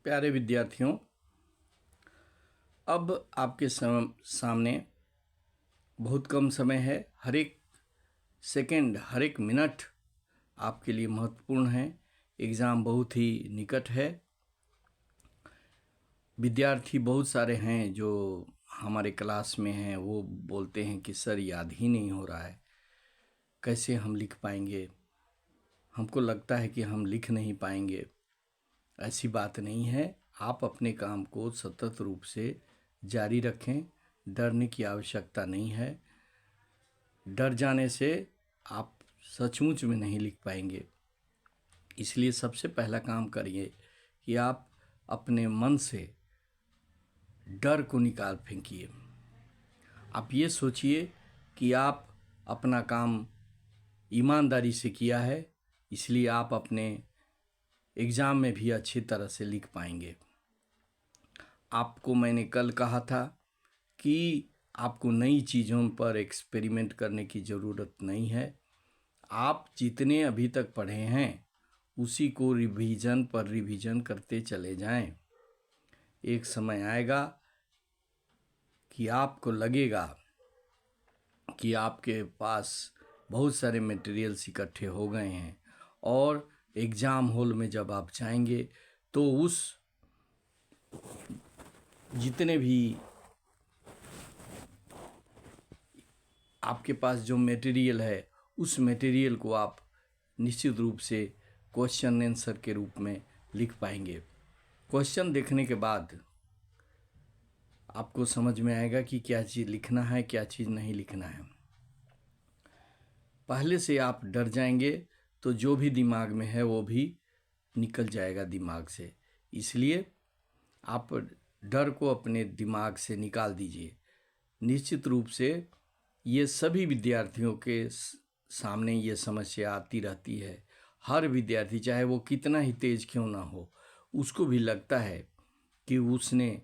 प्यारे विद्यार्थियों, अब आपके सामने बहुत कम समय है। हर एक सेकंड, हर एक मिनट आपके लिए महत्वपूर्ण है। एग्ज़ाम बहुत ही निकट है। विद्यार्थी बहुत सारे हैं जो हमारे क्लास में हैं, वो बोलते हैं कि सर याद ही नहीं हो रहा है, कैसे हम लिख पाएंगे। हमको लगता है कि हम लिख नहीं पाएंगे। ऐसी बात नहीं है। आप अपने काम को सतत रूप से जारी रखें। डरने की आवश्यकता नहीं है। डर जाने से आप सचमुच में नहीं लिख पाएंगे। इसलिए सबसे पहला काम करिए कि आप अपने मन से डर को निकाल फेंकिए। आप ये सोचिए कि आप अपना काम ईमानदारी से किया है, इसलिए आप अपने एग्ज़ाम में भी अच्छी तरह से लिख पाएंगे। आपको मैंने कल कहा था कि आपको नई चीज़ों पर एक्सपेरिमेंट करने की ज़रूरत नहीं है। आप जितने अभी तक पढ़े हैं उसी को रिवीजन पर रिवीजन करते चले जाएं। एक समय आएगा कि आपको लगेगा कि आपके पास बहुत सारे मटेरियल्स इकट्ठे हो गए हैं और एग्ज़ाम हॉल में जब आप जाएंगे तो उस जितने भी आपके पास जो मटेरियल है उस मटेरियल को आप निश्चित रूप से क्वेश्चन आंसर के रूप में लिख पाएंगे। क्वेश्चन देखने के बाद आपको समझ में आएगा कि क्या चीज़ लिखना है, क्या चीज़ नहीं लिखना है। पहले से आप डर जाएंगे तो जो भी दिमाग में है वो भी निकल जाएगा दिमाग से। इसलिए आप डर को अपने दिमाग से निकाल दीजिए। निश्चित रूप से ये सभी विद्यार्थियों के सामने ये समस्या आती रहती है। हर विद्यार्थी, चाहे वो कितना ही तेज क्यों ना हो, उसको भी लगता है कि उसने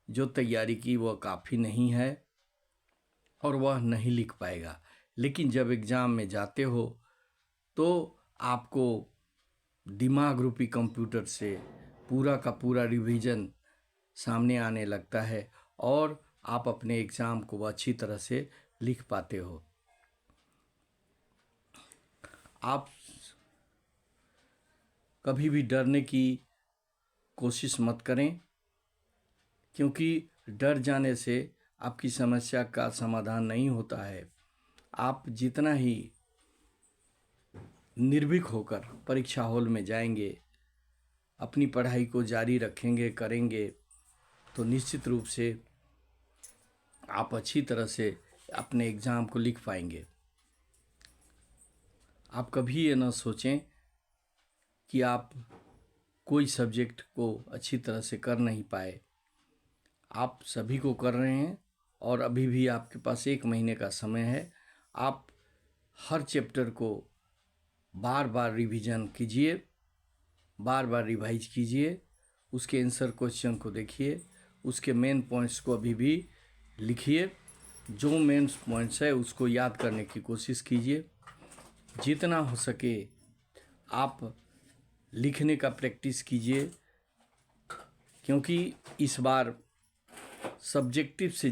जो तैयारी की वह काफ़ी नहीं है और वह नहीं लिख पाएगा। लेकिन जब एग्ज़ाम में जाते हो तो आपको दिमाग रूपी कंप्यूटर से पूरा का पूरा रिवीजन सामने आने लगता है और आप अपने एग्ज़ाम को अच्छी तरह से लिख पाते हो। आप कभी भी डरने की कोशिश मत करें, क्योंकि डर जाने से आपकी समस्या का समाधान नहीं होता है। आप जितना ही निर्भीक होकर परीक्षा हॉल में जाएंगे, अपनी पढ़ाई को जारी रखेंगे, करेंगे, तो निश्चित रूप से आप अच्छी तरह से अपने एग्ज़ाम को लिख पाएंगे। आप कभी ये ना सोचें कि आप कोई सब्जेक्ट को अच्छी तरह से कर नहीं पाए। आप सभी को कर रहे हैं और अभी भी आपके पास 1 महीने का समय है। आप हर चैप्टर को बार बार रिवीजन कीजिए, बार बार रिवाइज कीजिए, उसके आंसर क्वेश्चन को देखिए, उसके मेन पॉइंट्स को अभी भी लिखिए। जो मेन पॉइंट्स है उसको याद करने की कोशिश कीजिए। जितना हो सके आप लिखने का प्रैक्टिस कीजिए, क्योंकि इस बार ऑब्जेक्टिव से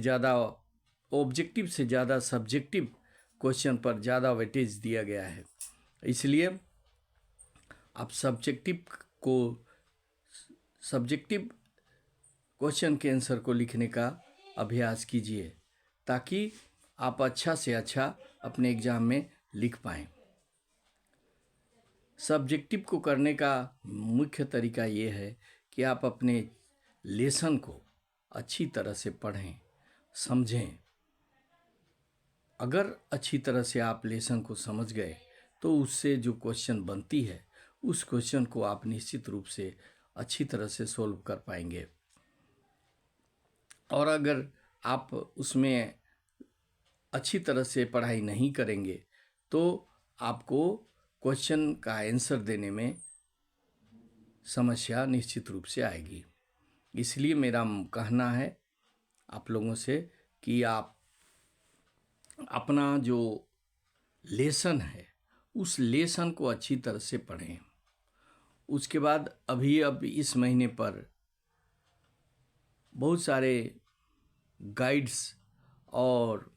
ज़्यादा सब्जेक्टिव क्वेश्चन पर ज़्यादा वेटेज दिया गया है। इसलिए आप सब्जेक्टिव क्वेश्चन के आंसर को लिखने का अभ्यास कीजिए, ताकि आप अच्छा से अच्छा अपने एग्ज़ाम में लिख पाएँ। सब्जेक्टिव को करने का मुख्य तरीका ये है कि आप अपने लेसन को अच्छी तरह से पढ़ें, समझें। अगर अच्छी तरह से आप लेसन को समझ गए तो उससे जो क्वेश्चन बनती है उस क्वेश्चन को आप निश्चित रूप से अच्छी तरह से सॉल्व कर पाएंगे। और अगर आप उसमें अच्छी तरह से पढ़ाई नहीं करेंगे तो आपको क्वेश्चन का आंसर देने में समस्या निश्चित रूप से आएगी। इसलिए मेरा कहना है आप लोगों से कि आप अपना जो लेसन है उस लेसन को अच्छी तरह से पढ़ें, उसके बाद अब इस महीने पर बहुत सारे गाइड्स और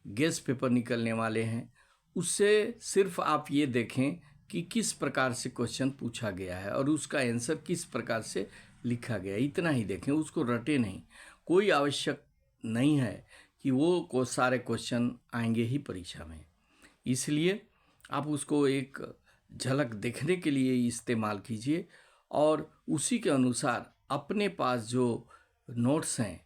गेस्ट पेपर निकलने वाले हैं। उससे सिर्फ आप ये देखें कि किस प्रकार से क्वेश्चन पूछा गया है और उसका आंसर किस प्रकार से लिखा गया है, इतना ही देखें, उसको रटे नहीं। कोई आवश्यक नहीं है कि वो सारे क्वेश्चन आएंगे ही परीक्षा में, इसलिए आप उसको एक झलक देखने के लिए इस्तेमाल कीजिए और उसी के अनुसार अपने पास जो नोट्स हैं,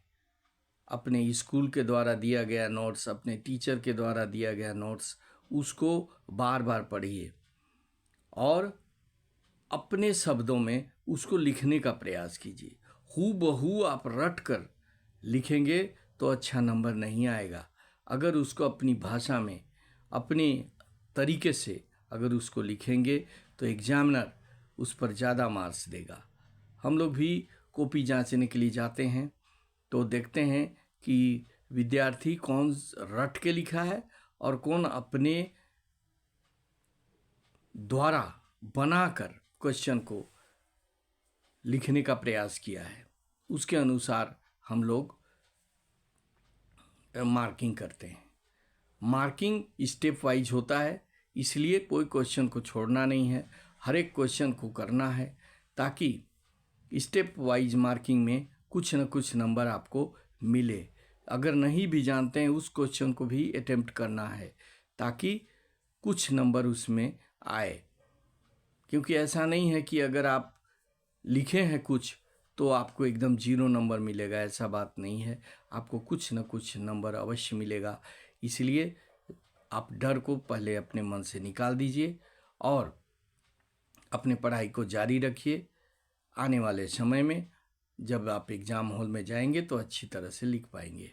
अपने स्कूल के द्वारा दिया गया नोट्स, अपने टीचर के द्वारा दिया गया नोट्स, उसको बार बार पढ़िए और अपने शब्दों में उसको लिखने का प्रयास कीजिए। हूबहू आप रट कर लिखेंगे तो अच्छा नंबर नहीं आएगा। अगर उसको अपनी भाषा में, अपने तरीके से अगर उसको लिखेंगे तो एग्जामिनर उस पर ज़्यादा मार्क्स देगा। हम लोग भी कॉपी जांचने के लिए जाते हैं तो देखते हैं कि विद्यार्थी कौन रट के लिखा है और कौन अपने द्वारा बनाकर क्वेश्चन को लिखने का प्रयास किया है। उसके अनुसार हम लोग मार्किंग करते हैं। मार्किंग स्टेप वाइज होता है, इसलिए कोई क्वेश्चन को छोड़ना नहीं है, हर एक क्वेश्चन को करना है, ताकि स्टेप वाइज मार्किंग में कुछ न कुछ नंबर आपको मिले। अगर नहीं भी जानते हैं उस क्वेश्चन को भी अटेम्प्ट करना है ताकि कुछ नंबर उसमें आए। क्योंकि ऐसा नहीं है कि अगर आप लिखे हैं कुछ तो आपको एकदम 0 नंबर मिलेगा, ऐसा बात नहीं है। आपको कुछ न कुछ नंबर अवश्य मिलेगा। इसलिए आप डर को पहले अपने मन से निकाल दीजिए और अपने पढ़ाई को जारी रखिए। आने वाले समय में जब आप एग्ज़ाम हॉल में जाएंगे तो अच्छी तरह से लिख पाएंगे।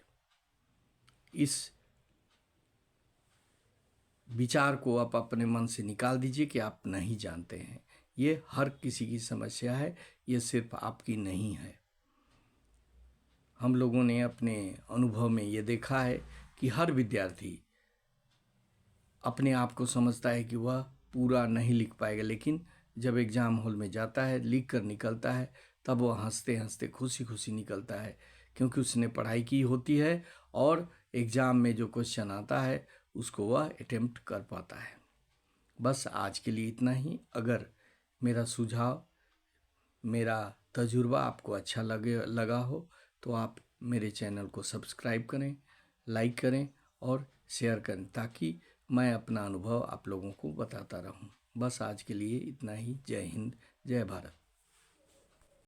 इस विचार को आप अपने मन से निकाल दीजिए कि आप नहीं जानते हैं। ये हर किसी की समस्या है, ये सिर्फ आपकी नहीं है। हम लोगों ने अपने अनुभव में ये देखा है कि हर विद्यार्थी अपने आप को समझता है कि वह पूरा नहीं लिख पाएगा, लेकिन जब एग्ज़ाम हॉल में जाता है, लिख कर निकलता है, तब वह हंसते हंसते खुशी खुशी निकलता है, क्योंकि उसने पढ़ाई की होती है और एग्ज़ाम में जो क्वेश्चन आता है उसको वह अटेम्प्ट कर पाता है। बस आज के लिए इतना ही। अगर मेरा सुझाव, मेरा तजुर्बा आपको अच्छा लगा हो तो आप मेरे चैनल को सब्सक्राइब करें, लाइक करें और शेयर करें, ताकि मैं अपना अनुभव आप लोगों को बताता रहूं। बस आज के लिए इतना ही। जय हिंद, जय भारत।